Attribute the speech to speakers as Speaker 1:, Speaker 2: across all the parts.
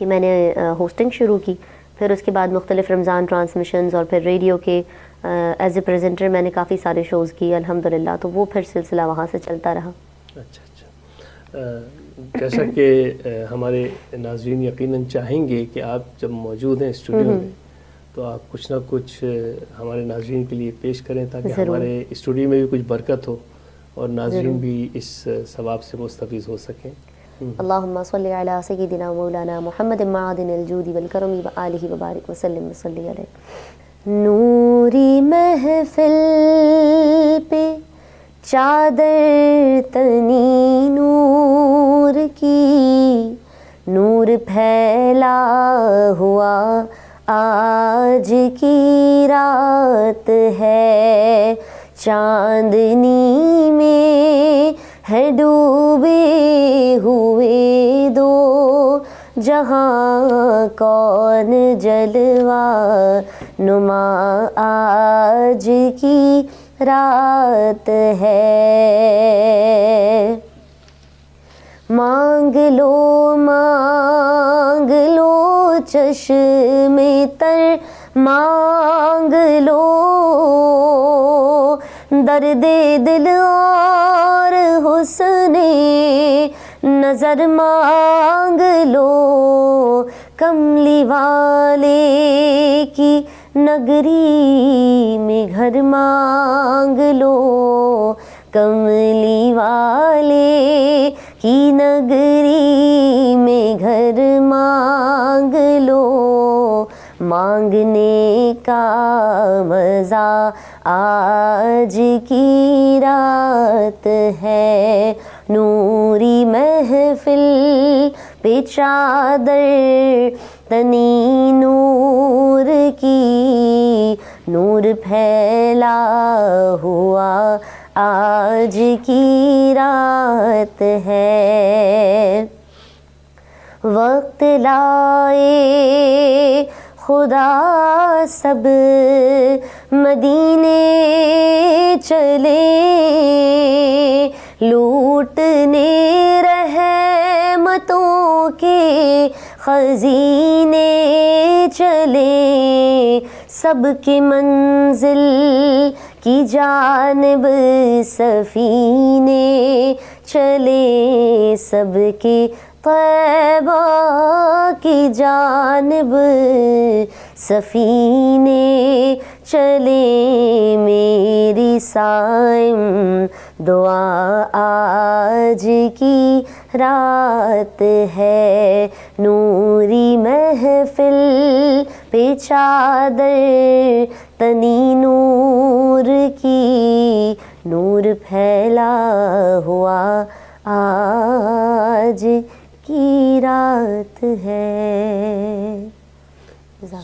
Speaker 1: کہ میں نے ہوسٹنگ شروع کی. پھر اس کے بعد مختلف رمضان ٹرانسمیشنز اور پھر ریڈیو کے ایز اے پریزنٹر میں نے کافی سارے شوز کیے الحمدللہ. تو وہ پھر سلسلہ وہاں سے چلتا رہا.
Speaker 2: اچھا. جیسا کہ ہمارے ناظرین یقیناً چاہیں گے کہ آپ جب موجود ہیں اسٹوڈیو میں تو آپ کچھ نہ کچھ ہمارے ناظرین کے لیے پیش کریں تاکہ ہمارے اسٹوڈیو میں بھی کچھ برکت ہو اور ناظرین بھی اس ثواب سے مستفیض ہو سکیں.
Speaker 1: اللہم صلی علی سیدنا مولانا محمد معدن الجود والکرم وآلہ وبارک وسلم وصلی علیہ. نوری محفل پہ چادر تنی نور کی، نور پھیلا ہوا آج کی رات ہے، چاندنی میں ہے ڈوبے ہوئے دو جہاں، کون جلوہ نما آج کی رات ہے. مانگ لو چشم تر، مانگ لو درد دل اور حسن نظر، مانگ لو کملی والے کی نگری میں گھر، مانگ لو کملی والے کی نگری میں گھر، مانگ لو. مانگنے کا مزہ آج کی رات ہے، نوری محفل پہ چادر تنی نور کی، نور پھیلا ہوا آج کی رات ہے. وقت لائے خدا سب مدینے چلے، لوٹنے رحمتوں کے خزینے چلے، سب کی منزل کی جانب سفینے چلے، سب کے طیبہ کی جانب سفینے چلے. میری صائم دعا آج کی رات ہے، نوری محفل پہ چادر تنی نور کی، نور پھیلا ہوا آج کی رات ہے.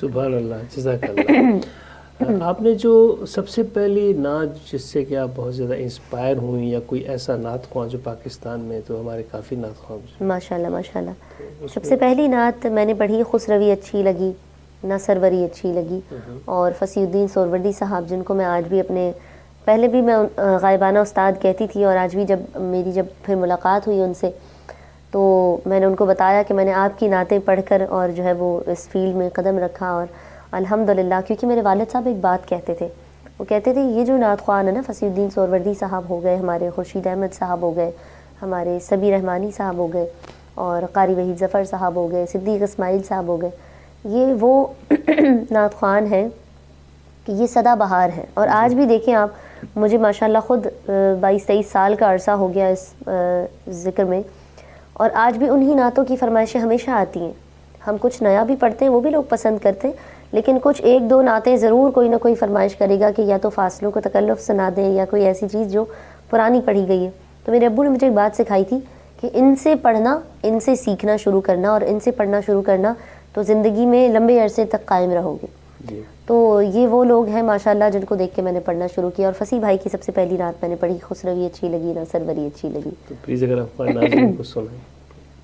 Speaker 2: سبحان اللہ، جزاک اللہ. آپ نے جو سب سے پہلی نعت جس سے کہ آپ بہت زیادہ انسپائر ہوئیں یا کوئی ایسا نعت خواں جو پاکستان میں تو ہمارے کافی نعت خواں
Speaker 1: ماشاءاللہ ماشاءاللہ، سب سے پہلی نعت میں نے پڑھی خسروی اچھی لگی، نہ سروری اچھی لگی، اور فصیح الدین سہروردی صاحب جن کو میں آج بھی اپنے، پہلے بھی میں غائبانہ استاد کہتی تھی اور آج بھی جب پھر ملاقات ہوئی ان سے تو میں نے ان کو بتایا کہ میں نے آپ کی نعتیں پڑھ کر اور جو ہے وہ اس فیلڈ میں قدم رکھا. اور الحمدللہ، کیونکہ میرے والد صاحب ایک بات کہتے تھے، وہ کہتے تھے یہ جو نعت خوان ہے نا، فصیح الدین سہروردی صاحب ہو گئے، ہمارے خورشید احمد صاحب ہو گئے، ہمارے صبی رحمانی صاحب ہو گئے، اور قاری وحید ظفر صاحب ہو گئے، صدیق اسماعیل صاحب ہو گئے، یہ وہ نعت خوان ہیں کہ یہ سدا بہار ہے. اور آج بھی دیکھیں آپ، مجھے ماشاءاللہ خود 22-23 سال کا عرصہ ہو گیا اس ذکر میں، اور آج بھی انہی نعتوں کی فرمائشیں ہمیشہ آتی ہیں. ہم کچھ نیا بھی پڑھتے ہیں، وہ بھی لوگ پسند کرتے ہیں، لیکن کچھ ایک دو نعتیں ضرور کوئی نہ کوئی فرمائش کرے گا کہ یا تو فاصلوں کو تکلف سنا دیں یا کوئی ایسی چیز جو پرانی پڑھی گئی ہے. تو میرے ابو نے مجھے ایک بات سکھائی تھی کہ ان سے پڑھنا، ان سے سیکھنا شروع کرنا، اور ان سے پڑھنا شروع کرنا تو زندگی میں لمبے عرصے تک قائم رہو گے. تو یہ وہ لوگ ہیں ماشاءاللہ جن کو دیکھ کے میں نے پڑھنا شروع کیا. اور فصیح بھائی کی سب سے پہلی نعت میں نے پڑھی خسروی اچھی لگی، نہ سروری اچھی لگی.
Speaker 2: تو پلیز اگر آپ ہمارے ناظرین کو سنائیں.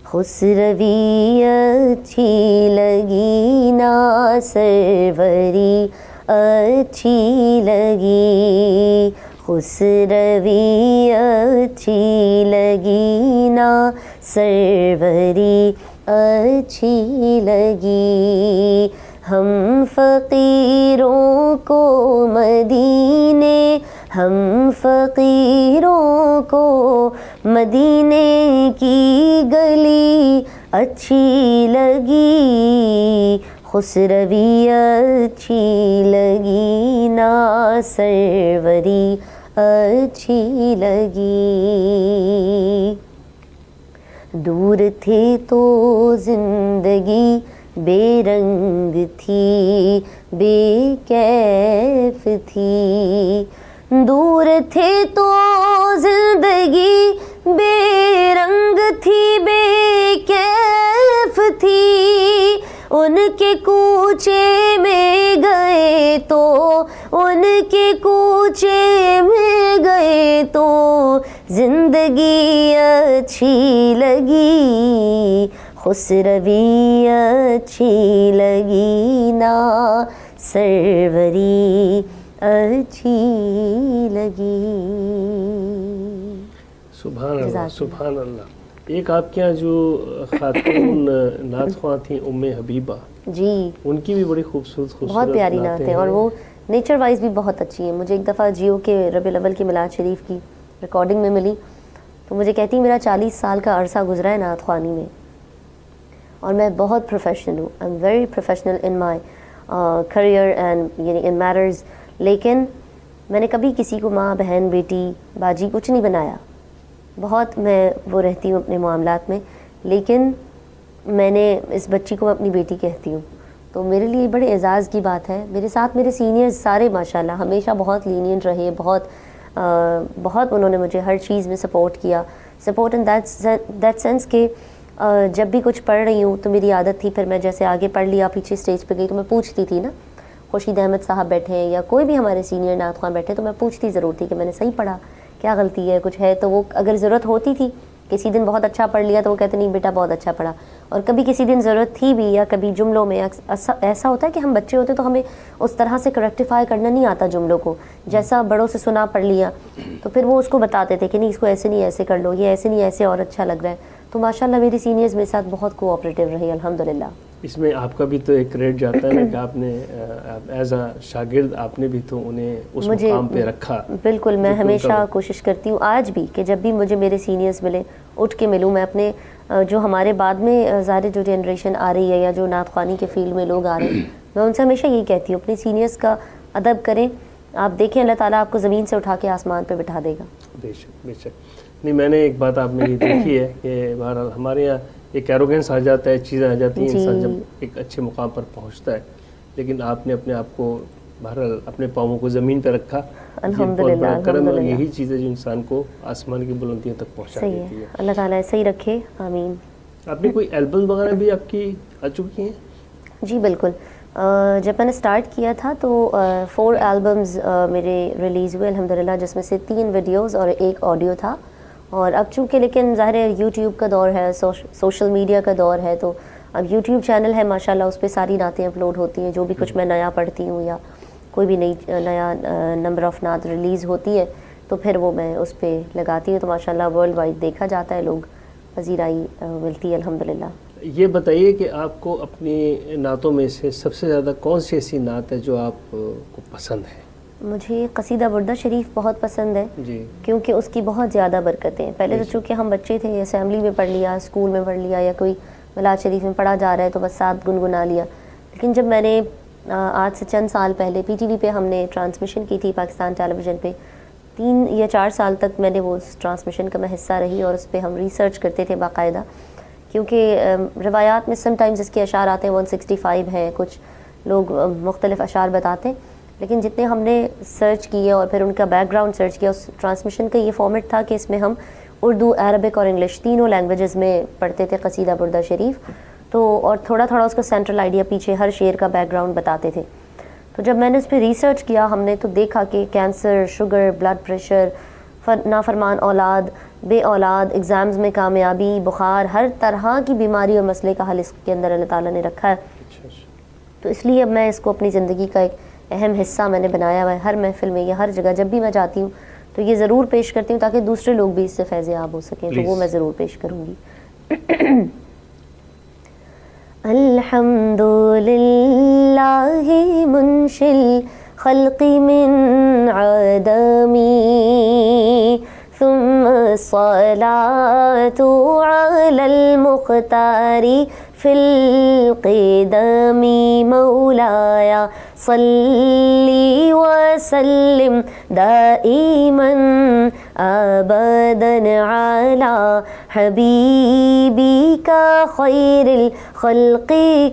Speaker 1: خسروی اچھی لگی، نہ سروری اچھی لگی، خسروی اچھی لگی، نہ سروری اچھی لگی. ہم فقیروں کو مدینے، ہم فقیروں کو مدینے کی گلی اچھی لگی، خسروی اچھی لگی، نا سروری اچھی لگی. دور تھے تو زندگی بے رنگ تھی، بے کیف تھی. دور تھے تو زندگی بے رنگ تھی، بے کیف تھی. ان کے کوچے میں گئے تو، ان کے کوچے میں گئے تو زندگی اچھی لگی، خسروی اچھی لگی، نا سروری اچھی لگی.
Speaker 2: سبحان اللہ سبحان اللہ. ایک آپ کے یہاں جو خاتون نعت خواں تھیں ام حبیبہ،
Speaker 1: جی
Speaker 2: ان کی بھی بڑی خوبصورت
Speaker 1: بہت پیاری نعت ہے، اور وہ نیچر وائز بھی بہت اچھی ہے. مجھے ایک دفعہ جیو کے ربیع الاول کی میلاد شریف کی ریکارڈنگ میں ملی، تو مجھے کہتی میرا 40 سال کا عرصہ گزرا ہے نعت خوانی میں، اور میں بہت پروفیشنل ہوں. I am very professional in my career and یعنی ان میٹرز. لیکن میں نے کبھی کسی کو ماں، بہن، بیٹی، باجی کچھ نہیں بنایا. بہت میں وہ رہتی ہوں اپنے معاملات میں، لیکن میں نے اس بچی کو اپنی بیٹی کہتی ہوں. تو میرے لیے بڑے اعزاز کی بات ہے. میرے ساتھ میرے سینئرز سارے ماشاءاللہ ہمیشہ بہت لینینٹ رہے، بہت انہوں نے مجھے ہر چیز میں سپورٹ کیا. سپورٹ ان دیٹ سینس کہ جب بھی کچھ پڑھ رہی ہوں تو میری عادت تھی، پھر میں جیسے آگے پڑھ لیا، پیچھے اسٹیج پہ گئی تو میں پوچھتی تھی نا، خورشید احمد صاحب بیٹھے ہیں یا کوئی بھی ہمارے سینئر نعت خواں بیٹھے، تو میں پوچھتی ضرور تھی کہ میں نے صحیح پڑھا، کیا غلطی ہے، کچھ ہے. تو وہ اگر ضرورت ہوتی تھی، کسی دن بہت اچھا پڑھ لیا تو وہ کہتے نہیں بیٹا بہت اچھا پڑھا. اور کبھی کسی دن ضرورت تھی بھی، یا کبھی جملوں میں ایسا ہوتا ہے کہ ہم بچے ہوتے تو ہمیں اس طرح سے کریکٹیفائی کرنا نہیں آتا جملوں کو، جیسا بڑوں سے سنا پڑھ لیا، تو پھر وہ اس کو بتاتے تھے کہ نہیں اس کو ایسے نہیں ایسے کر لو، یہ ایسے نہیں ایسے اور اچھا لگ رہا ہے. تو ماشاءاللہ میری سینئرز میرے ساتھ بہت کوآپریٹیو رہی الحمدللہ.
Speaker 2: اس میں آپ کا بھی تو ایک کریڈٹ جاتا ہے نا کہ آپ نے ایز اے شاگرد آپ نے بھی تو انہیں اس مقام پہ رکھا.
Speaker 1: بالکل، میں ہمیشہ کوشش کرتی ہوں آج بھی کہ جب بھی مجھے میرے سینئرز ملے اٹھ کے ملوں. میں اپنے جو ہمارے بعد میں ظاہر جو جنریشن آ رہی ہے یا جو نعت خوانی کے فیلڈ میں لوگ آ رہے ہیں، میں ان سے ہمیشہ یہی کہتی ہوں اپنے سینئرز کا ادب کریں. آپ دیکھیں اللہ تعالیٰ آپ کو زمین سے اٹھا کے آسمان پہ بٹھا دے گا.
Speaker 2: بے شک بے شک. نہیں میں نے ایک بات آپ نے یہ دیکھی ہے کہ بہرحال ہمارے یہاں ایک ایروگنس آ جاتا ہے، چیزیں آ جاتی ہیں، انسان جب ایک اچھے مقام پر پہنچتا ہے، لیکن آپ نے اپنے آپ کو بہرحال اپنے پاؤں کو زمین پہ رکھا.
Speaker 1: الحمدللہ
Speaker 2: کرم اور یہی چیزیں جو انسان کو آسمان کی بلندیوں تک پہنچا دیتی ہے.
Speaker 1: اللہ تعالیٰ ایسے ہی رکھے، آمین.
Speaker 2: آپ نے کوئی البم وغیرہ بھی آپ کی آ چکی ہیں؟
Speaker 1: جی بالکل. جب میں نے سٹارٹ کیا تھا تو 4 البمز میرے ریلیز ہوئے الحمدللہ، جس میں سے 3 ویڈیوز اور 1 آڈیو تھا. اور اب چونکہ لیکن ظاہر ہے یوٹیوب کا دور ہے، سوشل میڈیا کا دور ہے، تو اب یوٹیوب چینل ہے ماشاءاللہ، اس پہ ساری نعتیں اپلوڈ ہوتی ہیں. جو بھی کچھ میں نیا پڑھتی ہوں یا کوئی بھی نیا نمبر آف نعت ریلیز ہوتی ہے تو پھر وہ میں اس پہ لگاتی ہوں. تو ماشاءاللہ ورلڈ وائڈ دیکھا جاتا ہے، لوگ پذیرائی ملتی ہے الحمدللہ.
Speaker 2: یہ بتائیے کہ آپ کو اپنی نعتوں میں سے سب سے زیادہ کون سی ایسی نعت ہے جو آپ کو پسند ہے؟
Speaker 1: مجھے قصیدہ بردہ شریف بہت پسند ہے
Speaker 2: جی،
Speaker 1: کیونکہ اس کی بہت زیادہ برکتیں ہیں. پہلے تو چونکہ ہم بچے تھے، اسمبلی میں پڑھ لیا، اسکول میں پڑھ لیا، یا کوئی میلاد شریف میں پڑھا جا رہا ہے تو بس ساتھ گنگنا لیا. لیکن جب میں نے آج سے چند سال پہلے پی ٹی وی پہ ہم نے ٹرانسمیشن کی تھی، پاکستان ٹیلی ویژن پہ 3 یا 4 سال تک میں نے وہ اس ٹرانسمیشن کا میں حصہ رہی، اور اس پہ ہم ریسرچ کرتے تھے باقاعدہ. کیونکہ روایات میں سم ٹائمز اس کے اشعار آتے ہیں 165 ہیں، کچھ لوگ مختلف اشعار بتاتے ہیں، لیکن جتنے ہم نے سرچ کیے اور پھر ان کا بیک گراؤنڈ سرچ کیا، اس ٹرانسمیشن کا یہ فارمیٹ تھا کہ اس میں ہم اردو، عربک اور انگلش تینوں لینگویجز میں پڑھتے تھے قصیدہ بردہ شریف. تو اور تھوڑا تھوڑا اس کا سینٹرل آئیڈیا پیچھے ہر شعر کا بیک گراؤنڈ بتاتے تھے. تو جب میں نے اس پہ ریسرچ کیا، ہم نے تو دیکھا کہ کینسر، شوگر، بلڈ پریشر، نافرمان اولاد، بے اولاد، ایگزامز میں کامیابی، بخار، ہر طرح کی بیماری اور مسئلے کا حل اس کے اندر اللہ تعالیٰ نے رکھا ہے. تو اس لیے اب میں اس کو اپنی زندگی کا ایک اہم حصہ میں نے بنایا ہوا ہے. ہر محفل میں یا ہر جگہ جب بھی میں جاتی ہوں تو یہ ضرور پیش کرتی ہوں تاکہ دوسرے لوگ بھی اس سے فیض یاب ہو سکیں. تو وہ میں ضرور پیش کروں گی. الحمد للہ منشی الخلق من عدمی ثم الصلاة على المختار في القدم مولاي صلی وسلم دائما ابدا على حبیبک خیر الخلق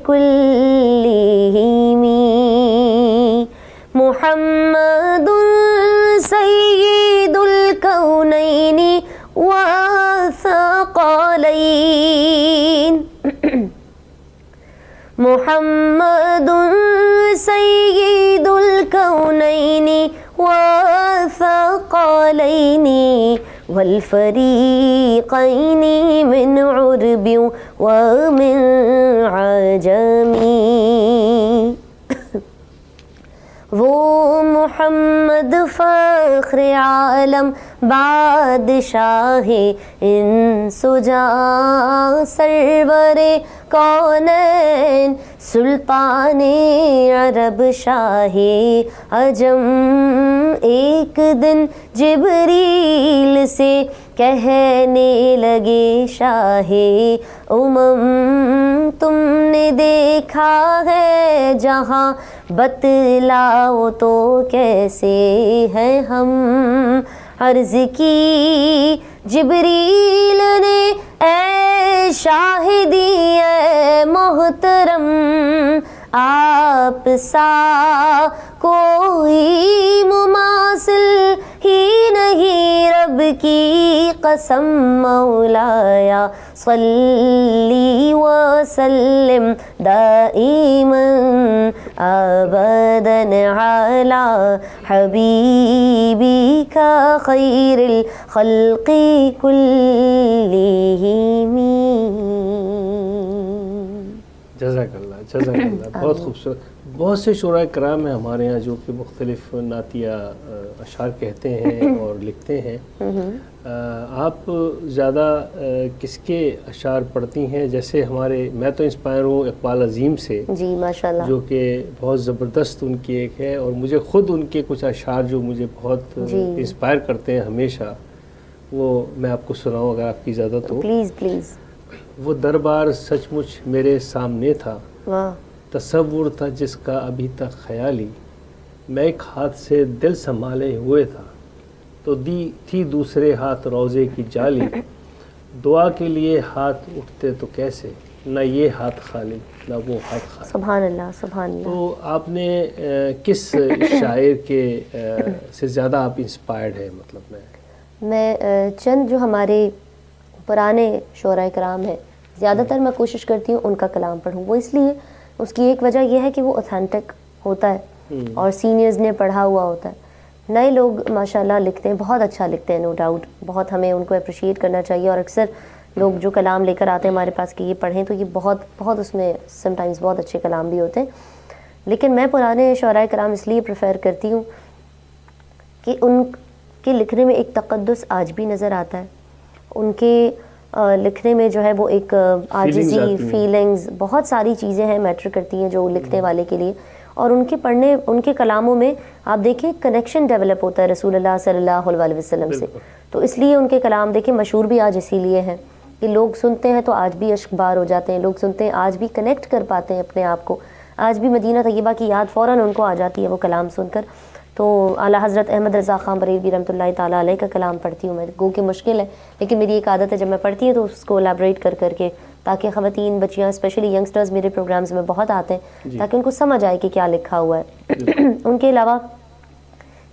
Speaker 1: كلهم محمد سید الکونین والثقلین محمد سید الکونین والثقلین والفریقین من عرب ومن عجم وہ محمد فخر عالم بادشاہ انس و جاں سرور کونین سلطان عرب شاہ عجم ایک دن جبریل سے کہنے لگے شاہ امم تم نے دیکھا ہے جہاں بتلاؤ تو کیسے ہیں ہم عرض کی جبریل نے اے شاہدی اے محترم آپ سا کوئی مماثل ہی نہیں رب کی قسم مولایا صلی وسلم دائما ابدا علی حبیبک خیر الخلق کلہم.
Speaker 2: جزاک اللہ جزاک اللہ. بہت خوبصورت. بہت سے شعراء کرام ہیں ہمارے ہاں جو کہ مختلف نعتیہ اشعار کہتے ہیں اور لکھتے ہیں. آپ زیادہ کس کے اشعار پڑھتی ہیں؟ جیسے ہمارے میں تو انسپائر ہوں اقبال عظیم سے
Speaker 1: جی ماشاءاللہ،
Speaker 2: جو کہ بہت زبردست ان کی ایک ہے، اور مجھے خود ان کے کچھ اشعار جو مجھے بہت انسپائر کرتے ہیں ہمیشہ، وہ میں آپ کو سناؤں اگر آپ کی اجازت ہو.
Speaker 1: Please please.
Speaker 2: وہ دربار سچ مچ میرے سامنے تھا،
Speaker 1: واہ.
Speaker 2: تصور تھا جس کا ابھی تک خیالی، میں ایک ہاتھ سے دل سنبھالے ہوئے تھا تو دی تھی دوسرے ہاتھ روزے کی جالی، دعا کے لیے ہاتھ اٹھتے تو کیسے، نہ یہ ہاتھ خالی نہ وہ ہاتھ خالی.
Speaker 1: سبحان اللہ سبحان اللہ.
Speaker 2: تو آپ نے کس شاعر کے سے زیادہ آپ انسپائرڈ ہیں؟ مطلب
Speaker 1: میں چند جو ہمارے پرانے شعراء کرام ہیں، زیادہ تر میں کوشش کرتی ہوں ان کا کلام پڑھوں. وہ اس لیے، اس کی ایک وجہ یہ ہے کہ وہ اوتھینٹک ہوتا ہے اور سینئرز نے پڑھا ہوا ہوتا ہے. نئے لوگ ماشاءاللہ لکھتے ہیں، بہت اچھا لکھتے ہیں، نو ڈاؤٹ، بہت ہمیں ان کو اپریشیٹ کرنا چاہیے. اور اکثر لوگ جو کلام لے کر آتے ہیں ہمارے پاس کہ یہ پڑھیں، تو یہ بہت اس میں سم ٹائمز بہت اچھے کلام بھی ہوتے ہیں. لیکن میں پرانے شعراء کرام اس لیے پریفر کرتی ہوں کہ ان کے لکھنے میں ایک تقدس آج بھی نظر آتا ہے. ان کے لکھنے میں جو ہے وہ ایک عاجزی، فیلنگز، بہت ساری چیزیں ہیں میٹر کرتی ہیں جو لکھنے والے کے لیے. اور ان کے پڑھنے، ان کے کلاموں میں آپ دیکھیں کنیکشن ڈیولپ ہوتا ہے رسول اللہ صلی اللہ علیہ وسلم سے. تو اس لیے ان کے کلام دیکھیں مشہور بھی آج اسی لیے ہیں کہ لوگ سنتے ہیں تو آج بھی اشک بار ہو جاتے ہیں، لوگ سنتے ہیں آج بھی کنیکٹ کر پاتے ہیں اپنے آپ کو، آج بھی مدینہ طیبہ کی یاد فوراً ان کو آ جاتی ہے وہ کلام سن کر. تو اعلیٰ حضرت احمد رضا خان بریلوی رحمۃ اللہ تعالیٰ علیہ کا کلام پڑھتی ہوں میں، گو کہ مشکل ہے لیکن میری ایک عادت ہے جب میں پڑھتی ہوں تو اس کو الیبریٹ کر کے، تاکہ خواتین، بچیاں، اسپیشلی ینگسٹرز میرے پروگرامز میں بہت آتے ہیں تاکہ ان کو سمجھ آئے کہ کیا لکھا ہوا ہے. ان کے علاوہ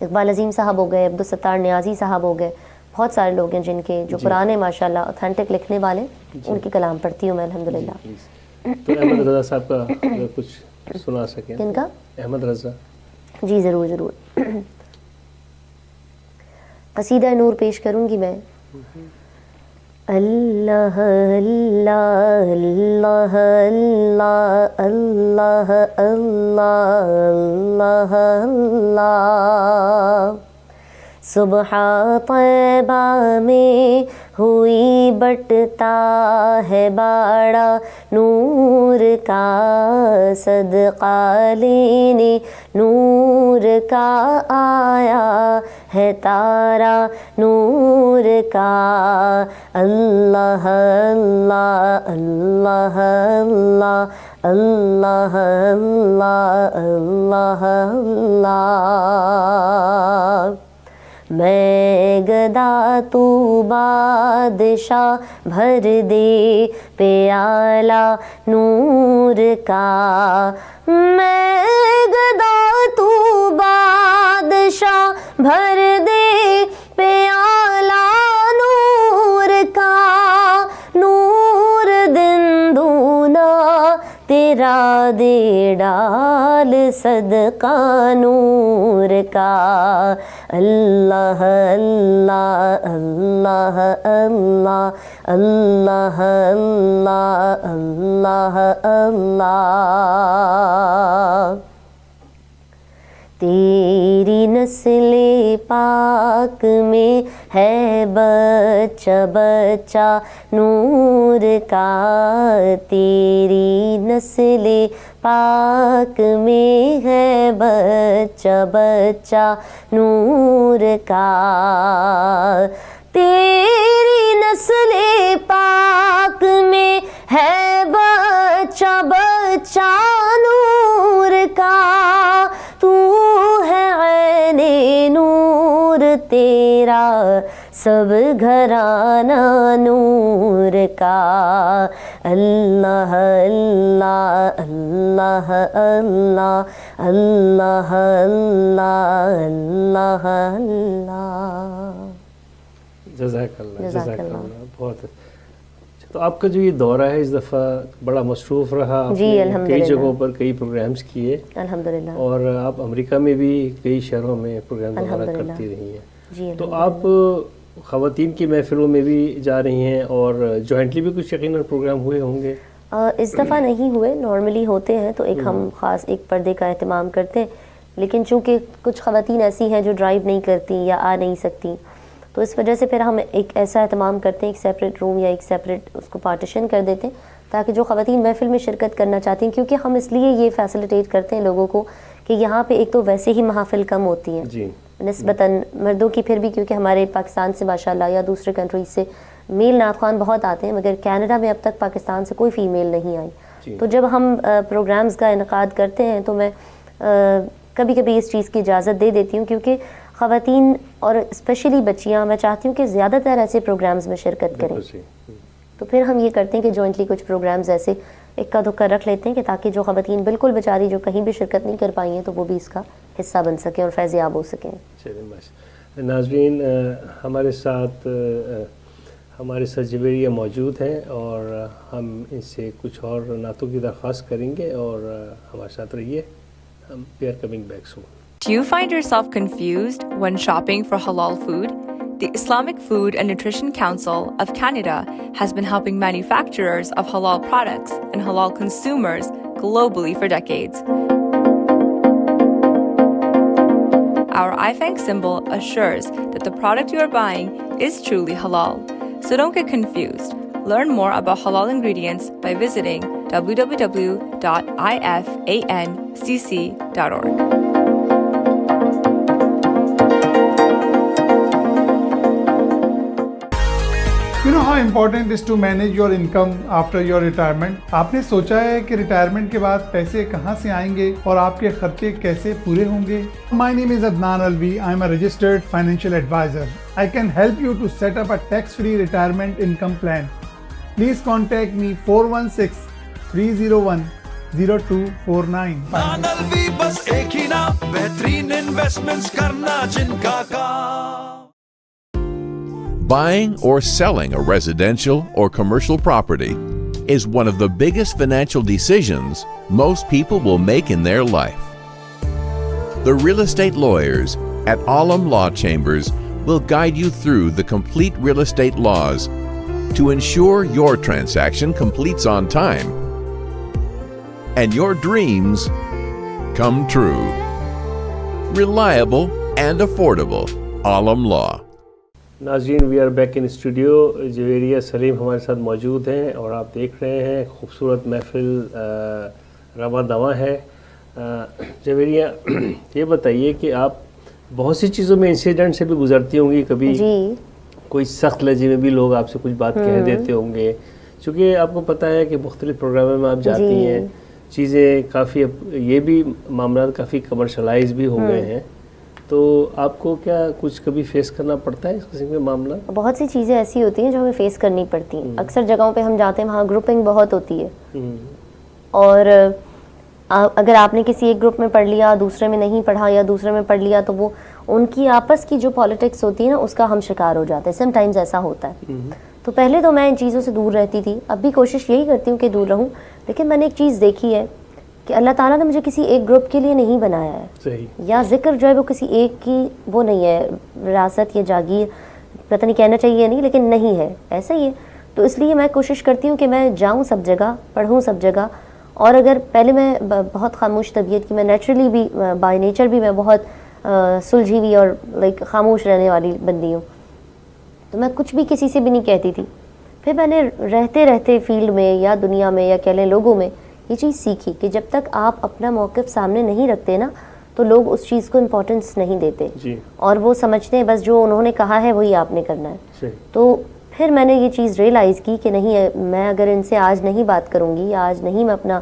Speaker 1: اقبال عظیم صاحب ہو گئے، عبدالستار نیازی صاحب ہو گئے، بہت سارے لوگ ہیں جن کے جو پرانے ماشاءاللہ اوتھینٹک لکھنے والے، ان کے کلام پڑھتی ہوں میں الحمدللہ.
Speaker 2: تو احمد رضا صاحب کا کچھ سنا سکیں؟
Speaker 1: کن کا؟
Speaker 2: احمد رضا.
Speaker 1: جی ضرور ضرور. قصیدہ نور پیش کروں گی میں. اللہ اللہ اللہ اللہ اللہ اللہ اللہ اللہ صبح طیبہ میں ہوئی بٹتا ہے باڑا نور کا صدقہ لینے نور کا آیا ہے تارا نور کا اللہ اللہ اللہ اللہ اللہ اللہ اللہ اللہ میں گدا تو بادشاہ بھر دے پیالہ نور کا میں گدا تو بادشاہ بھر دے پیالہ نور کا نور دن دونا تیرا دے ڈال صدقہ نور کا اللہ اللہ اللہ اللہ اللہ اللہ اللہ اللہ تیری نسل پاک میں ہے بچہ بچہ نور کا تیری نسل پاک میں ہے بچہ بچہ نور کا تیری نسل پاک میں ہے بچہ بچہ نور کا تو ہے عین نور تیرا سب گھرانہ نور کا اللہ اللہ اللہ اللہ اللہ اللہ اللہ اللہ
Speaker 2: جزاک اللہ بہت اچھا. تو آپ کا جو یہ دورہ ہے اس دفعہ بڑا مصروف رہا, آپ
Speaker 1: جی
Speaker 2: نے
Speaker 1: الحمدللہ
Speaker 2: کئی جگہوں پر کئی پروگرامز کیے
Speaker 1: الحمدللہ,
Speaker 2: اور آپ امریکہ میں بھی کئی شہروں میں پروگرام وغیرہ کرتی رہی ہیں.
Speaker 1: جی
Speaker 2: تو آپ خواتین کی محفلوں میں بھی جا رہی ہیں اور جوائنٹلی بھی کچھ یقیناً پروگرام ہوئے ہوں گے؟
Speaker 1: اس دفعہ نہیں ہوئے, نارملی ہوتے ہیں تو ایک ہم خاص ایک پردے کا اہتمام کرتے ہیں, لیکن چونکہ کچھ خواتین ایسی ہیں جو ڈرائیو نہیں کرتی یا آ نہیں سکتی, تو اس وجہ سے پھر ہم ایک ایسا اہتمام کرتے ہیں, ایک سیپریٹ روم یا ایک سیپریٹ اس کو پارٹیشن کر دیتے ہیں تاکہ جو خواتین محفل میں شرکت کرنا چاہتی ہیں, کیونکہ ہم اس لیے یہ فیسلیٹیٹ کرتے ہیں لوگوں کو کہ یہاں پہ ایک تو ویسے ہی محافل کم ہوتی ہیں
Speaker 2: جی
Speaker 1: نسبتاً مردوں کی, پھر بھی کیونکہ ہمارے پاکستان سے ماشاءاللہ یا دوسرے کنٹریز سے میل نعت خوان بہت آتے ہیں, مگر کینیڈا میں اب تک پاکستان سے کوئی فیمیل نہیں آئی. تو جب ہم پروگرامز کا انعقاد کرتے ہیں تو میں کبھی کبھی اس چیز کی اجازت دے دیتی ہوں, کیونکہ خواتین اور اسپیشلی بچیاں میں چاہتی ہوں کہ زیادہ تر ایسے پروگرامز میں شرکت کریں. تو پھر ہم یہ کرتے ہیں کہ جوائنٹلی کچھ پروگرامز ایسے اکا دکا رکھ لیتے ہیں کہ تاکہ جو خواتین بالکل بیچاری جو کہیں بھی شرکت نہیں کر پائی ہیں تو وہ بھی اس کا حصہ بن سکیں اور فیض یاب ہو سکیں.
Speaker 2: ناظرین, ہمارے ساتھ جویریہ موجود ہیں اور ہم ان سے کچھ اور نعتوں کی درخواست کریں گے, اور ہمارے ساتھ رہیے. We are coming back soon.
Speaker 3: Do you find yourself confused when shopping for halal food? The Islamic Food and Nutrition Council of Canada has been helping manufacturers of halal products and halal consumers globally for decades. Our IFANG symbol assures that the product you are buying is truly halal. So don't get confused. Learn more about halal ingredients by visiting www.ifancc.org.
Speaker 4: You know how important it is to manage your income after your retirement? آپ نے سوچا ہے کہ retirement کے بعد پیسے کہاں سے آئیں گے اور آپ کے خرچے کیسے پورے ہوں گے؟ My name is Adnan Alvi. I am a registered financial advisor. I can help you to set up a tax-free retirement income plan. Please contact me 416-301-0249.
Speaker 5: Adnan Alvi بس ایک ہی نام, بہترین انویسٹمنٹس کرنا جن کا کام.
Speaker 6: Buying or selling a residential or commercial property is one of the biggest financial decisions most people will make in their life. The real estate lawyers at Alam Law Chambers will guide you through the complete real estate laws to ensure your transaction completes on time and your dreams come true. Reliable and affordable. Alam Law.
Speaker 2: ناظرین we are back in studio. Javeria Saleem ہمارے ساتھ موجود ہیں اور آپ دیکھ رہے ہیں خوبصورت محفل رواں دواں ہے. جویریہ یہ بتائیے کہ آپ بہت سی چیزوں میں انسیڈنٹ سے بھی گزرتی ہوں گی, کبھی کوئی سخت لہجے میں بھی لوگ آپ سے کچھ بات کہہ دیتے ہوں گے, چونکہ آپ کو پتہ ہے کہ مختلف پروگراموں میں آپ جاتی ہیں, چیزیں کافی یہ بھی معاملات کافی کمرشلائز بھی ہو گئے ہیں, تو آپ کو کیا کچھ کبھی فیس کرنا پڑتا ہے اس قسم کے معاملہ؟
Speaker 1: بہت سی چیزیں ایسی ہوتی ہیں جو ہمیں فیس کرنی پڑتی ہیں. اکثر جگہوں پہ ہم جاتے ہیں وہاں گروپنگ بہت ہوتی ہے, اور اگر آپ نے کسی ایک گروپ میں پڑھ لیا دوسرے میں نہیں پڑھا یا دوسرے میں پڑھ لیا تو وہ ان کی آپس کی جو پالیٹکس ہوتی ہے نا اس کا ہم شکار ہو جاتے ہیں. سم ٹائمز ایسا ہوتا ہے. تو پہلے تو میں ان چیزوں سے دور رہتی تھی, اب بھی کوشش یہی کرتی ہوں کہ دور رہوں, لیکن میں نے ایک چیز دیکھی ہے کہ اللہ تعالیٰ نے مجھے کسی ایک گروپ کے لیے نہیں بنایا ہے.
Speaker 2: صحیح.
Speaker 1: یا ذکر جو ہے وہ کسی ایک کی وہ نہیں ہے وراثت یا جاگیر, پتہ نہیں کہنا چاہیے نہیں, لیکن نہیں ہے, ایسا ہی ہے. تو اس لیے میں کوشش کرتی ہوں کہ میں جاؤں سب جگہ, پڑھوں سب جگہ. اور اگر پہلے میں بہت خاموش طبیعت کی, میں نیچرلی بھی بائی نیچر بھی میں بہت سلجھی ہوئی اور لائک خاموش رہنے والی بندی ہوں, تو میں کچھ بھی کسی سے بھی نہیں کہتی تھی. پھر میں نے رہتے رہتے فیلڈ میں یا دنیا میں یا کہہ لیں لوگوں میں یہ چیز سیکھی کہ جب تک آپ اپنا موقف سامنے نہیں رکھتے نا تو لوگ اس چیز کو امپورٹنس نہیں دیتے, اور وہ سمجھتے ہیں بس جو انہوں نے کہا ہے وہی آپ نے کرنا ہے. تو پھر میں نے یہ چیز ریئلائز کی کہ نہیں, میں اگر ان سے آج نہیں بات کروں گی یا آج نہیں میں اپنا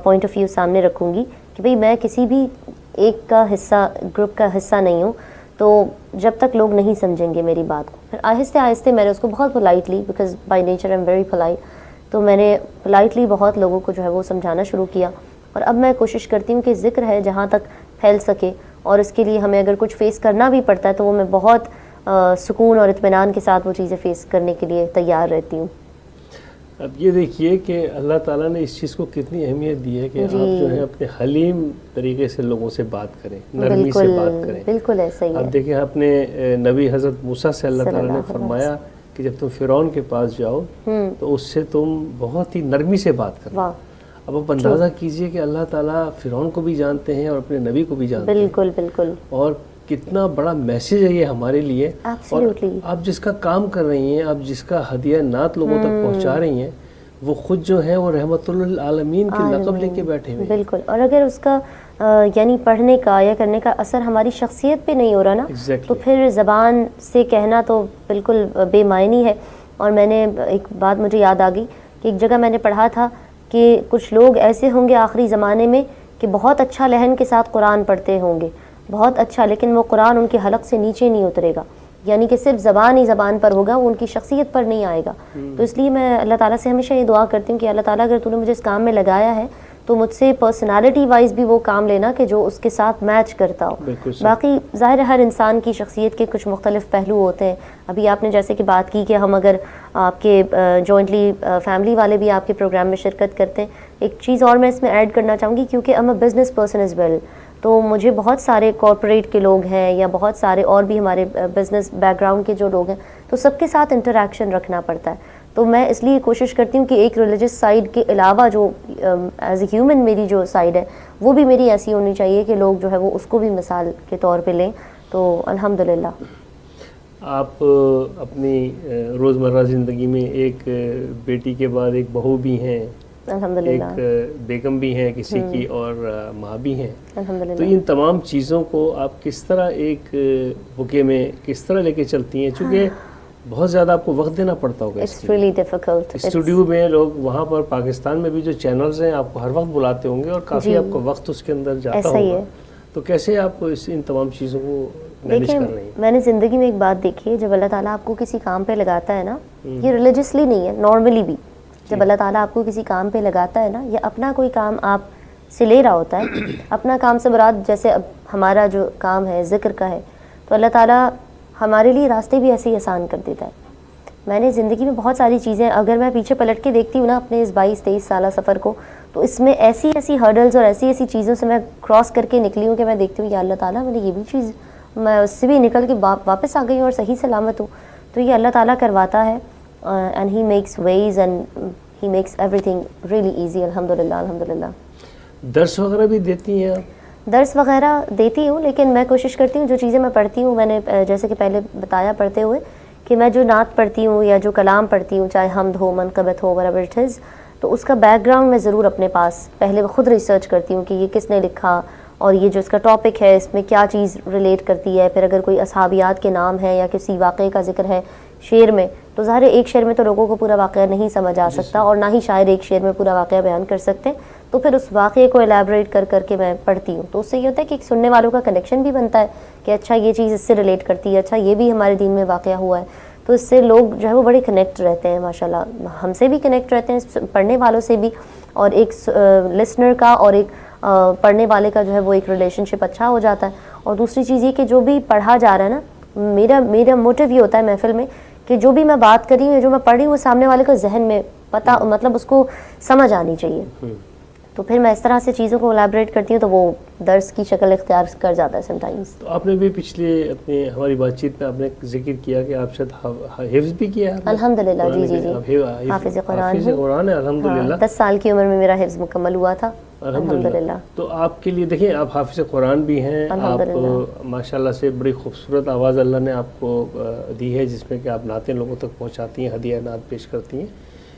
Speaker 1: پوائنٹ آف ویو سامنے رکھوں گی کہ بھئی میں کسی بھی ایک کا حصہ, گروپ کا حصہ نہیں ہوں, تو جب تک لوگ نہیں سمجھیں گے میری بات کو. پھر آہستہ آہستہ میں نے اس کو بہت politely, because by nature I am very polite, تو میں نے پولائٹلی بہت لوگوں کو جو ہے وہ سمجھانا شروع کیا. اور اب میں کوشش کرتی ہوں کہ ذکر ہے جہاں تک پھیل سکے, اور اس کے لیے ہمیں اگر کچھ فیس کرنا بھی پڑتا ہے تو وہ میں بہت سکون اور اطمینان کے ساتھ وہ چیزیں فیس کرنے کے لیے تیار رہتی ہوں.
Speaker 2: اب یہ دیکھیے کہ اللہ تعالیٰ نے اس چیز کو کتنی اہمیت دی ہے کہ آپ جو ہے اپنے حلیم طریقے سے لوگوں سے بات کریں, نرمی سے بات کریں.
Speaker 1: بالکل ایسا ہی ہے.
Speaker 2: اب دیکھیں اپنے نبی حضرت موسیٰ سے اللہ تعالیٰ نے فرمایا کہ جب تم فرعون کے پاس جاؤ تو اس سے تم بہت ہی نرمی سے بات کرو. اب آپ اندازہ کیجئے کہ اللہ تعالیٰ فرعون کو بھی جانتے ہیں اور اپنے نبی کو بھی جانتے ہیں.
Speaker 1: بالکل بالکل.
Speaker 2: اور کتنا بڑا میسیج ہے یہ ہمارے لیے. اور آپ جس کا کام کر رہی ہیں, آپ جس کا ہدیہ نعت لوگوں تک پہنچا رہی ہیں, وہ خود جو ہے وہ رحمت للعالمین کے لقب لے کے بیٹھے ہوئے.
Speaker 1: بالکل. اور اگر اس کا یعنی پڑھنے کا یا کرنے کا اثر ہماری شخصیت پہ نہیں ہو رہا نا, تو پھر زبان سے کہنا تو بالکل بے معنی ہے. اور میں نے ایک بات مجھے یاد آ گئی کہ ایک جگہ میں نے پڑھا تھا کہ کچھ لوگ ایسے ہوں گے آخری زمانے میں کہ بہت اچھا لحن کے ساتھ قرآن پڑھتے ہوں گے, بہت اچھا, لیکن وہ قرآن ان کے حلق سے نیچے نہیں اترے گا, یعنی کہ صرف زبان ہی زبان پر ہوگا, وہ ان کی شخصیت پر نہیں آئے گا. تو اس لیے میں اللہ تعالیٰ سے ہمیشہ یہ دعا کرتی ہوں کہ اللہ تعالیٰ اگر تو نے مجھے اس کام میں لگایا ہے تو مجھ سے پرسنالٹی وائز بھی وہ کام لینا کہ جو اس کے ساتھ میچ کرتا ہو. باقی ظاہر ہر انسان کی شخصیت کے کچھ مختلف پہلو ہوتے ہیں. ابھی آپ نے جیسے کہ بات کی کہ ہم اگر آپ کے جوائنٹلی فیملی والے بھی آپ کے پروگرام میں شرکت کرتے ہیں, ایک چیز اور میں اس میں ایڈ کرنا چاہوں گی, کیونکہ I'm a business person as well, تو مجھے بہت سارے کارپوریٹ کے لوگ ہیں یا بہت سارے اور بھی ہمارے بزنس بیک گراؤنڈ کے جو لوگ ہیں, تو سب کے ساتھ انٹریکشن رکھنا پڑتا ہے. تو میں اس لیے کوشش کرتی ہوں کہ ایک ریلیجس سائڈ کے علاوہ جو ایز اے ہیومن میری جو سائڈ ہے وہ بھی میری ایسی ہونی چاہیے کہ لوگ جو ہے وہ اس کو بھی مثال کے طور پہ لیں. تو الحمدللہ.
Speaker 2: آپ اپنی روزمرہ زندگی میں ایک بیٹی کے بعد ایک بہو بھی ہیں,
Speaker 1: الحمدللہ,
Speaker 2: ایک بیگم بھی ہیں کسی کی, اور ماں بھی ہیں.
Speaker 1: الحمدللہ.
Speaker 2: تو ان تمام چیزوں کو آپ کس طرح ایک بکے میں کس طرح لے کے چلتی ہیں, چونکہ بہت زیادہ آپ کو وقت دینا پڑتا ہوگا.
Speaker 1: It's really difficult.
Speaker 2: اسٹوڈیو میں لوگ وہاں پر پاکستان میں بھی جو چینلز ہیں آپ کو ہر وقت بلاتے ہوں گے اور کافی آپ کو وقت اس کے اندر جاتا ہوگا, تو کیسے آپ ان تمام چیزوں کو مینیج کر رہی ہیں؟
Speaker 1: میں نے زندگی میں ایک بات دیکھی ہے, جب اللہ تعالیٰ آپ کو کسی کام پہ لگاتا ہے نا, یہ ریلیجسلی نہیں ہے, نارملی بھی جب اللہ تعالیٰ آپ کو کسی کام پہ لگاتا ہے نا, یا اپنا کوئی کام آپ سے لے رہا ہوتا ہے, اپنا کام سے مراد جیسے اب ہمارا جو کام ہے ذکر کا ہے, تو اللہ تعالیٰ ہمارے لیے راستے بھی ایسے ہی آسان کر دیتا ہے. میں نے زندگی میں بہت ساری چیزیں, اگر میں پیچھے پلٹ کے دیکھتی ہوں نا اپنے اس 22-23 سالہ سفر کو, تو اس میں ایسی ایسی ہرڈلز اور ایسی ایسی چیزوں سے میں کراس کر کے نکلی ہوں کہ میں دیکھتی ہوں یا اللہ تعالیٰ میں نے یہ بھی چیز, میں اس سے بھی نکل کے واپس آ گئی ہوں اور صحیح سلامت ہوں. تو یہ اللہ تعالیٰ کرواتا ہے, and he makes ways and he makes everything really easy. الحمدللہ الحمدللہ.
Speaker 2: درس وغیرہ بھی دیتی ہیں آپ؟
Speaker 1: درس وغیرہ دیتی ہوں، لیکن میں کوشش کرتی ہوں جو چیزیں میں پڑھتی ہوں، میں نے جیسے کہ پہلے بتایا پڑھتے ہوئے کہ میں جو نعت پڑھتی ہوں یا جو کلام پڑھتی ہوں، چاہے حمد ہو، منقبت ہو، whatever it is، تو اس کا بیک گراؤنڈ میں ضرور اپنے پاس پہلے خود ریسرچ کرتی ہوں کہ یہ کس نے لکھا اور یہ جو اس کا ٹاپک ہے اس میں کیا چیز ریلیٹ کرتی ہے. پھر اگر کوئی اصحابیات کے نام ہے یا کسی واقعے کا ذکر ہے شعر میں، تو ظاہر ہے ایک شعر میں تو لوگوں کو پورا واقعہ نہیں سمجھ آ سکتا اور نہ ہی شاعر ایک شعر میں پورا واقعہ بیان کر سکتے، تو پھر اس واقعے کو الیبوریٹ کر کے میں پڑھتی ہوں. تو اس سے یہ ہوتا ہے کہ ایک سننے والوں کا کنیکشن بھی بنتا ہے کہ اچھا یہ چیز اس سے ریلیٹ کرتی ہے، اچھا یہ بھی ہمارے دین میں واقعہ ہوا ہے. تو اس سے لوگ جو ہے وہ بڑے کنیکٹ رہتے ہیں ماشاءاللہ، ہم سے بھی کنیکٹ رہتے ہیں، پڑھنے والوں سے بھی، اور ایک لسنر کا اور ایک پڑھنے والے کا جو ہے وہ ایک ریلیشن شپ اچھا ہو جاتا ہے. اور دوسری چیز یہ کہ جو بھی پڑھا جا رہا ہے نا، میرا موٹیو یہ ہوتا ہے محفل میں کہ جو بھی میں بات کر رہی ہوں، جو میں پڑھ رہی ہوں، وہ سامنے والے کو ذہن میں پتہ، مطلب اس کو سمجھ آنی چاہیے. تو پھر میں اس طرح سے چیزوں کو الیبوریٹ کرتی ہوں تو وہ درس کی شکل اختیار کر جاتا ہے سم ٹائمز.
Speaker 2: تو آپ نے بھی پچھلے اپنے ہماری بات چیت میں آپ نے ذکر کیا کہ آپ شاید حفظ بھی کیا ہے.
Speaker 1: الحمدللہ، جی حافظ قرآن ہے
Speaker 2: الحمدللہ.
Speaker 1: 10 سال کی عمر میں میرا حفظ مکمل ہوا تھا الحمدللہ.
Speaker 2: تو آپ کے لیے دیکھیں، آپ حافظ قرآن بھی ہیں، آپ ماشاءاللہ سے بڑی خوبصورت آواز اللہ نے آپ کو دی ہے جس میں کہ آپ نعتیں لوگوں تک پہنچاتی ہیں، ہدیہ نعت پیش کرتی ہیں.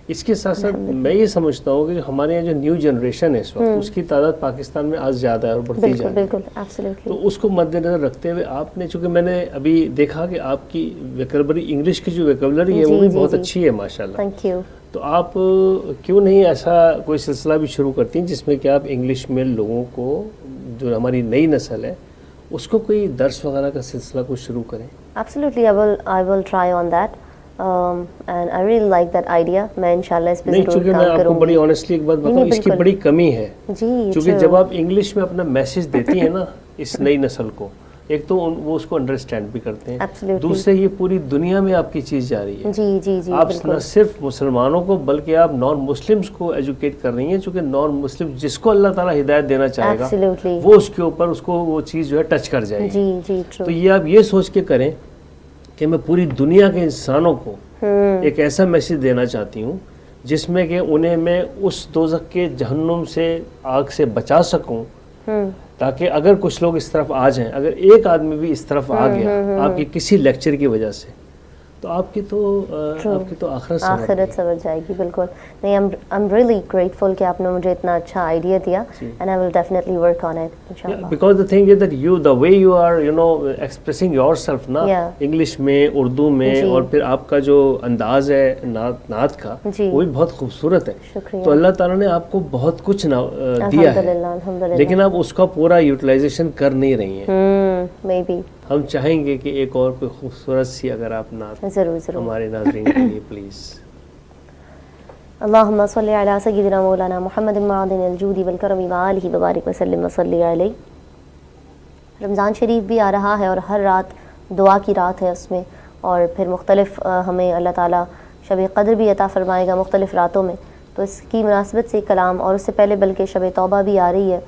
Speaker 2: اس کے ساتھ ساتھ میں یہ سمجھتا ہوں کہ ہمارے یہاں جو نیو جنریشن ہے اس وقت، اس کی تعداد پاکستان میں آج زیادہ ہے اور بڑھتی جا رہی ہے. تو اس کو مد نظر رکھتے ہوئے آپ نے، چونکہ میں نے ابھی دیکھا کہ آپ کی ویکیبلری، انگلش کی جو ویکیبلری ہے وہ بھی بہت اچھی ہے ماشاءاللہ.
Speaker 1: Thank you.
Speaker 2: تو آپ کیوں نہیں ایسا کوئی سلسلہ بھی شروع کرتی ہیں جس میں کہ آپ انگلش میں لوگوں کو، جو ہماری نئی نسل ہے، اس کو کوئی درس وغیرہ کا سلسلہ کچھ شروع کریں؟
Speaker 1: Absolutely, I will try on that. And I really like that idea. میں انشاءاللہ اس پہ ضرور کام کروں گی.
Speaker 2: نہیں، چونکہ میں آپ کو بڑی آنیسٹلی ایک بات بتاؤں، اس کی بڑی کمی ہے.
Speaker 1: جی،
Speaker 2: چونکہ جب آپ انگلش میں اپنا میسج دیتی ہیں نا اس نئی نسل کو، ایک تو وہ اس کو انڈرسٹینڈ بھی کرتے ہیں، دوسرے یہ پوری دنیا میں آپ کی چیز جا رہی ہے.
Speaker 1: جی
Speaker 2: آپ نہ صرف مسلمانوں کو بلکہ آپ نان مسلمس کو ایجوکیٹ کر رہی ہیں، چونکہ نان مسلم جس کو اللہ تعالیٰ ہدایت دینا چاہے گا وہ اس کے اوپر اس کو وہ چیز جو ہے ٹچ کر جائے گی. تو یہ آپ یہ سوچ کے کریں کہ میں پوری دنیا کے انسانوں کو ایک ایسا میسج دینا چاہتی ہوں جس میں کہ انہیں میں اس دوزخ کے جہنم سے، آگ سے بچا سکوں، تاکہ اگر کچھ لوگ اس طرف آ جائیں، اگر ایک آدمی بھی اس طرف آ گیا آپ کی کسی لیکچر کی وجہ سے، تو آپ کی تو آخرت
Speaker 1: سنور جائے گی. بالکل. نہیں، I'm really grateful کہ آپ نے مجھے اتنا اچھا آئیڈیا دیا and I will definitely work on it inshallah.
Speaker 2: Because the thing is that the way you are expressing yourself نا انگلش میں، اردو میں، اور پھر آپ کا جو انداز ہے نعت کا وہ بھی بہت خوبصورت ہے. تو اللہ تعالیٰ نے آپ کو بہت کچھ دیا ہے، لیکن آپ اس کا پورا یوٹیلائزیشن کر نہیں رہی ہیں.
Speaker 1: Maybe
Speaker 2: ہم چاہیں گے کہ ایک اور کوئی خوبصورت سی اگر آپ نعت
Speaker 1: ضرور
Speaker 2: ہمارے ناظرین کے لیے پلیز.
Speaker 1: اللہم صلی علی سیدنا مولانا محمد معدن الجود والکرم وآلہ وبارک وسلم وصلی علیہ. رمضان شریف بھی آ رہا ہے اور ہر رات دعا کی رات ہے اس میں، اور پھر مختلف ہمیں اللہ تعالیٰ شب قدر بھی عطا فرمائے گا مختلف راتوں میں. تو اس کی مناسبت سے کلام، اور اس سے پہلے بلکہ شب توبہ بھی آ رہی ہے،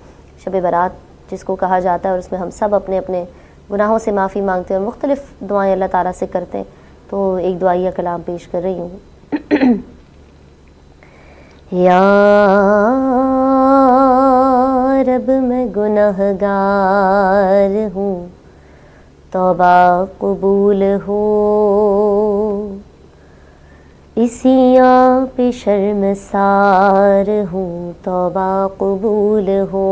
Speaker 1: شب برات جس کو کہا جاتا ہے، اور اس میں ہم سب اپنے اپنے گناہوں سے معافی مانگتے ہیں اور مختلف دعائیں اللہ تعالیٰ سے کرتے ہیں. تو ایک دعائیہ کلام پیش کر رہی ہوں. یا رب میں گنہگار ہوں، توبہ قبول ہو، اسی آپ پہ شرمسار ہوں، توبہ قبول ہو.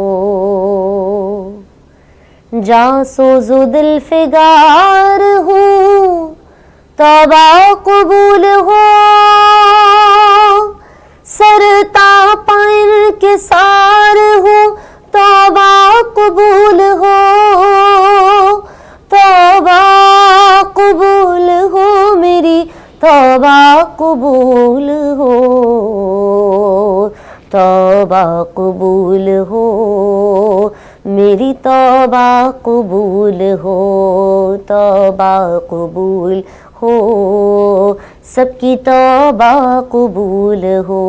Speaker 1: جاں سوز و دل فگار ہوں، توبہ قبول ہو. سر تا پائن کے سار ہوں، توبہ قبول ہو. توبہ قبول ہو میری، توبہ قبول ہو. توبہ قبول ہو میری، توبہ قبول ہو. توبہ قبول ہو، سب کی توبہ قبول ہو.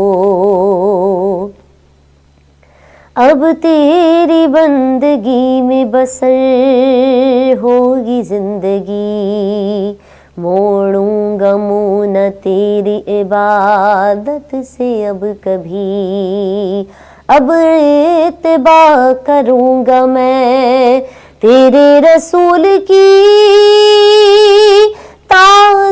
Speaker 1: اب تیری بندگی میں بسر ہوگی زندگی، موڑوں گا منہ نہ تیری عبادت سے اب کبھی. اب اتباع کروں گا میں تیرے رسول کی تا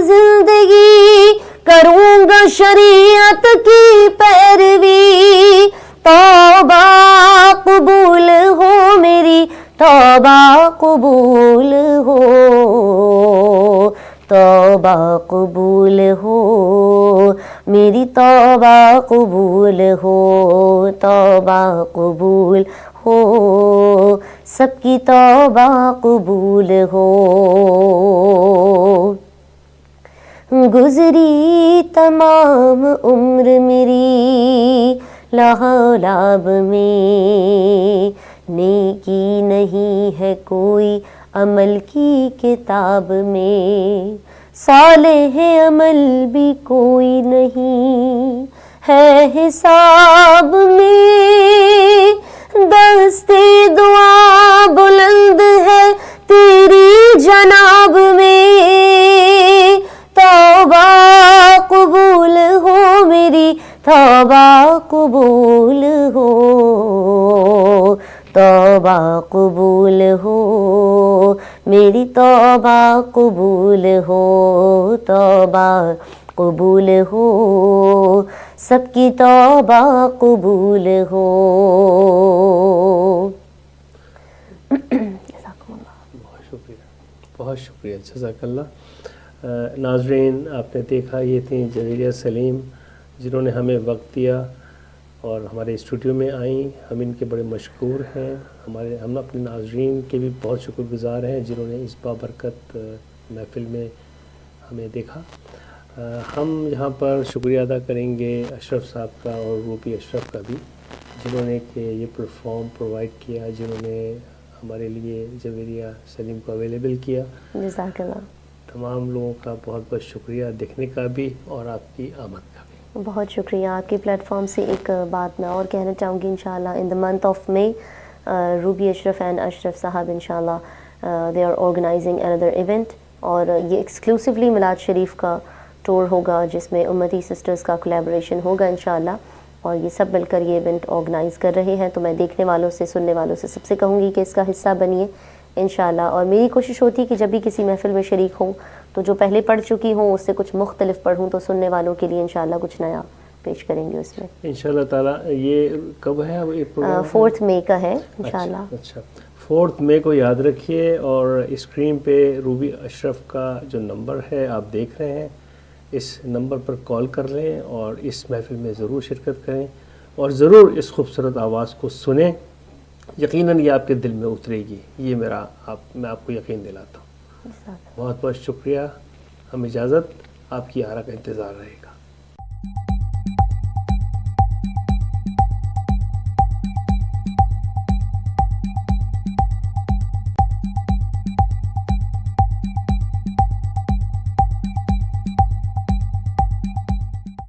Speaker 1: زندگی، کروں گا شریعت کی پیروی، توبہ قبول ہو میری، توبہ قبول ہو، توبہ قبول ہو میری، توبہ قبول ہو، توبہ قبول ہو، سب کی توبہ قبول ہو۔ گزری تمام عمر میری لاہولاب میں، نیکی نہیں ہے کوئی عمل کی کتاب میں، صالح عمل بھی کوئی نہیں ہے حساب میں، دستے دعا بلند ہے تیری جناب میں، توبہ قبول ہو میری، توبہ قبول ہو، توبہ قبول ہو میری، توبہ قبول ہو، توبہ قبول ہو، سب کی توبہ قبول ہو۔
Speaker 2: بہت شکریہ، جزاک اللہ۔ ناظرین، آپ نے دیکھا یہ تھیں جویریہ سلیم، جنہوں نے ہمیں وقت دیا اور ہمارے اسٹوڈیو میں آئیں۔ ہم ان کے بڑے مشکور ہیں، ہم اپنے ناظرین کے بھی بہت شکر گزار ہیں جنہوں نے اس بابرکت محفل میں ہمیں دیکھا۔ ہم یہاں پر شکریہ ادا کریں گے اشرف صاحب کا اور روبی اشرف کا بھی، جنہوں نے کہ یہ پلیٹفارم پرووائڈ کیا، جنہوں نے ہمارے لیے جویریہ سلیم کو اویلیبل کیا۔
Speaker 1: جزاک اللہ۔
Speaker 2: تمام لوگوں کا بہت بہت شکریہ دیکھنے کا بھی اور آپ کی آمد کا بھی۔
Speaker 1: بہت شکریہ۔ آپ کے پلیٹ فارم سے ایک بات میں اور کہنا چاہوں گی، انشاءاللہ in the month of May Ruby Ashraf and Ashraf صاحب انشاءاللہ they are organising indoor event, اور یہ ایکسکلوسیولی میلاد شریف کا ٹور ہوگا جس میں امتی سسٹرز کا کولیبریشن ہوگا انشاءاللہ، اور یہ سب مل کر یہ ایونٹ آرگنائز کر رہے ہیں۔ تو میں دیکھنے والوں سے، سننے والوں سے سب سے کہوں گی کہ اس کا حصہ بنیے انشاءاللہ، اور میری کوشش ہوتی ہے کہ جب بھی کسی محفل میں شریک ہوں تو جو پہلے پڑھ چکی ہوں اس سے کچھ مختلف پڑھوں، تو سننے والوں کے لیے انشاءاللہ کچھ نیا پیش کریں گے اس میں
Speaker 2: انشاءاللہ تعالیٰ۔ یہ کب ہے یہ پروگرام؟
Speaker 1: 4 مئی کا ہے انشاءاللہ۔
Speaker 2: اچھا 4 مئی کو یاد رکھیے، اور اسکرین پہ روبی اشرف کا جو نمبر ہے آپ دیکھ رہے ہیں، اس نمبر پر کال کر لیں اور اس محفل میں ضرور شرکت کریں، اور ضرور اس خوبصورت آواز کو سنیں۔ یقیناً یہ آپ کے دل میں اترے گی، یہ میں آپ کو یقین دلاتا ہوں۔ بہت بہت شکریہ، ہم اجازت، آپ کی آرا کا انتظار رہے گا۔